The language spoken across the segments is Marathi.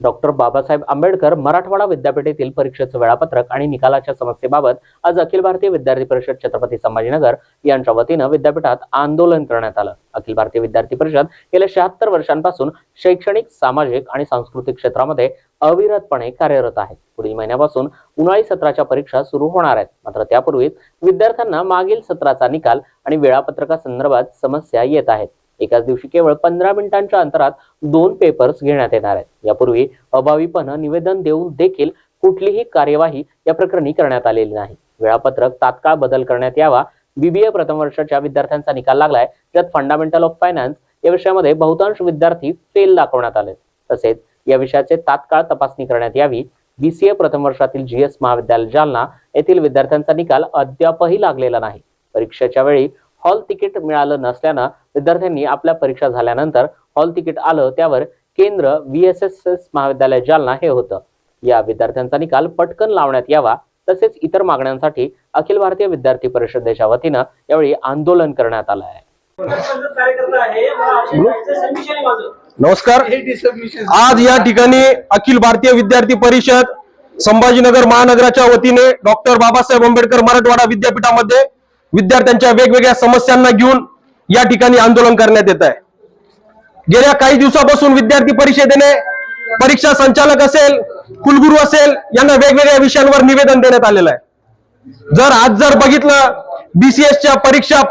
डॉक्टर बाबासाहेब आंबेडकर मराठवाडा विद्यापीठातील परीक्षेचं वेळापत्रक आणि निकालाच्या समस्येबाबत आज अखिल भारतीय विद्यार्थी परिषद छत्रपती संभाजीनगर यांच्या वतीनं विद्यापीठात आंदोलन करण्यात आलं। अखिल भारतीय विद्यार्थी परिषद गेल्या 76 वर्षांपासून शैक्षणिक, सामाजिक आणि सांस्कृतिक क्षेत्रामध्ये अविरतपणे कार्यरत आहे। पुढील महिन्यापासून उन्हाळी सत्राच्या परीक्षा सुरू होणार आहेत, मात्र त्यापूर्वीच विद्यार्थ्यांना मागील सत्राचा निकाल आणि वेळापत्रकासंदर्भात समस्या येत आहेत। एकाच दिवशी केवळ 15 मिनिटांच्या अंतरात 2 पेपर्स घेण्यात येणार आहेत। यापूर्वी अभावीपणे निवेदन देऊन देखील कुठलीही कार्यवाही या प्रकरणी करण्यात आलेली नाही। वेळापत्रक तात्काळ बदल करण्यात यावा। बीबीए प्रथम वर्षाच्या विद्यार्थ्यांचा निकाल लागलाय, ज्यात फंडामेंटल ऑफ फायनान्स या विषयामध्ये बहुतांश विद्यार्थी फेल दाखवण्यात आले। तसेच या विषयाचे तात्काळ तपासणी करण्यात यावी। बीसीए प्रथम वर्षातील जीएस महाविद्यालय जालना येथील विद्यार्थ्यांचा निकाल अद्यापही लागलेला नाही। परीक्षेच्या वेळी हॉल तिकीट मिळालं नसल्यानं विद्यार्थ्यांनी आपल्या परीक्षा झाल्यानंतर हॉल तिकीट आलं, त्यावर केंद्र VSS महाविद्यालय जालना हे होतं। या विद्यार्थ्यांचा निकाल पटकन लावण्यात यावा। तसेच इतर मागण्यांसाठी अखिल भारतीय विद्यार्थी परिषदेच्या वतीनं यावेळी आंदोलन करण्यात आलं आहे। नमस्कार। आज या ठिकाणी अखिल भारतीय विद्यार्थी परिषद संभाजीनगर महानगराच्या वतीने डॉक्टर बाबासाहेब आंबेडकर मराठवाडा विद्यापीठामध्ये विद्यार्थ्यांच्या वेगवेगळ्या समस्यांना घेऊन या ठिकाणी आंदोलन करण्यात येत आहे। गेल्या काही दिवसापासून विद्यार्थी परिषदेने परीक्षा संचालक असेल, कुलगुरू असेल यांना वेगवेगळ्या विषयांवर निवेदन देण्यात आलेलं आहे। आज जर बघितलं, BCSच्या परीक्षा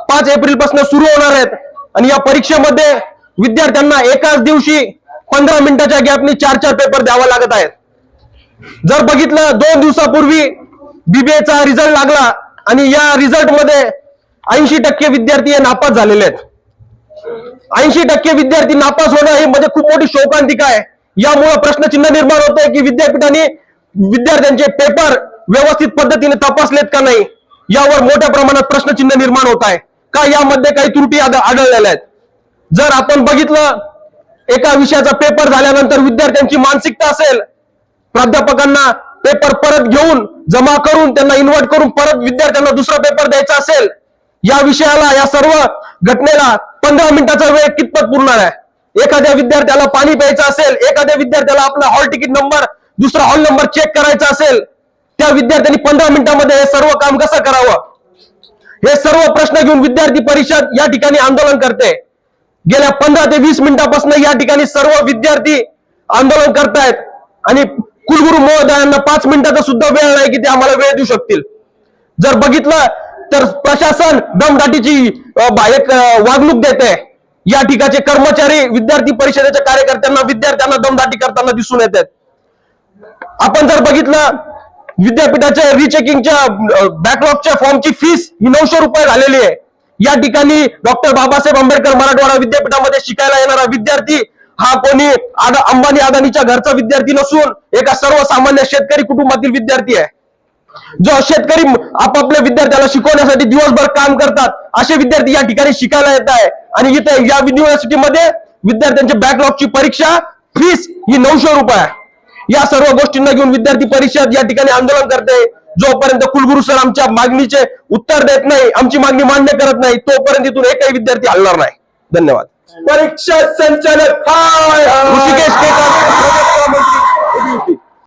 5 एप्रिल पासून सुरू होणार आहेत आणि या परीक्षेमध्ये विद्यार्थ्यांना एकाच दिवशी 15 मिनिटाच्या गॅपनी 4 पेपर द्यावा लागत आहेत। जर बघितलं, 2 दिवसापूर्वी BBAचा रिझल्ट लागला आणि या रिझल्ट मध्ये 80% विद्यार्थी नापास झालेले आहेत। 80% विद्यार्थी नापास होणं हे म्हणजे खूप मोठी शोकांतिका आहे। यामुळे प्रश्नचिन्ह निर्माण होत आहे की विद्यापीठाने विद्यार्थ्यांचे पेपर व्यवस्थित पद्धतीने तपासलेत का नाही, यावर मोठ्या प्रमाणात प्रश्नचिन्ह निर्माण होत आहे का यामध्ये काही त्रुटी आढळलेल्या आहेत। जर आपण बघितलं, एका विषयाचा पेपर झाल्यानंतर विद्यार्थ्यांची मानसिकता असेल, प्राध्यापकांना पेपर परत घेऊन जमा करून त्यांना इन्व्हर्ट करून परत विद्यार्थ्यांना दुसरा पेपर द्यायचा असेल, या विषयाला, या सर्व घटनेला 15 मिनिटाचा वेळ कितपत पुरणार आहे। एखाद्या विद्यार्थ्याला पाणी प्यायचं असेल, एखाद्या विद्यार्थ्याला आपला हॉल तिकीट नंबर, दुसरा हॉल नंबर चेक करायचा असेल, त्या विद्यार्थ्यांनी 15 मिनिटांमध्ये हे सर्व काम कसं करावं, हे सर्व प्रश्न घेऊन विद्यार्थी परिषद या ठिकाणी आंदोलन करते। गेल्या 15 ते 20 मिनिटांपासून या ठिकाणी सर्व विद्यार्थी आंदोलन करतायत आणि कुलगुरू महोदयांना 5 मिनिटाचा सुद्धा वेळ नाही की ते आम्हाला वेळ देऊ शकतील। जर बघितलं तर प्रशासन दमदाटीची एक वागणूक देते। या ठिकाणचे कर्मचारी विद्यार्थी परिषदेच्या कार्यकर्त्यांना, विद्यार्थ्यांना दमदाटी करताना दिसून येतात। आपण जर बघितलं, विद्यापीठाच्या रिचेकिंगच्या बॅकलॉगच्या फॉर्मची फीस ही 900 रुपये झालेली आहे। या ठिकाणी डॉक्टर बाबासाहेब आंबेडकर मराठवाडा विद्यापीठामध्ये शिकायला येणारा विद्यार्थी हा कोणी अंबानी अदानीच्या घरचा विद्यार्थी नसून एका सर्वसामान्य शेतकरी कुटुंबातील विद्यार्थी आहे। जो शेतकरी आपापल्या विद्यार्थ्याला शिकवण्यासाठी दिवसभर काम करतात, असे विद्यार्थी या ठिकाणी शिकायला येत आहे आणि इथे या युनिव्हर्सिटीमध्ये विद्यार्थ्यांच्या बॅकलॉगची परीक्षा फीस ही 900 रुपये आहे। या सर्व गोष्टींना घेऊन विद्यार्थी परिषद या ठिकाणी आंदोलन करते। जोपर्यंत कुलगुरू सर आमच्या मागणीचे उत्तर देत नाही, आमची मागणी मान्य करत नाही, तोपर्यंत इथून एकही विद्यार्थी हलणार नाही। धन्यवाद। परीक्षा संचालक ऋषिकेश केतकर,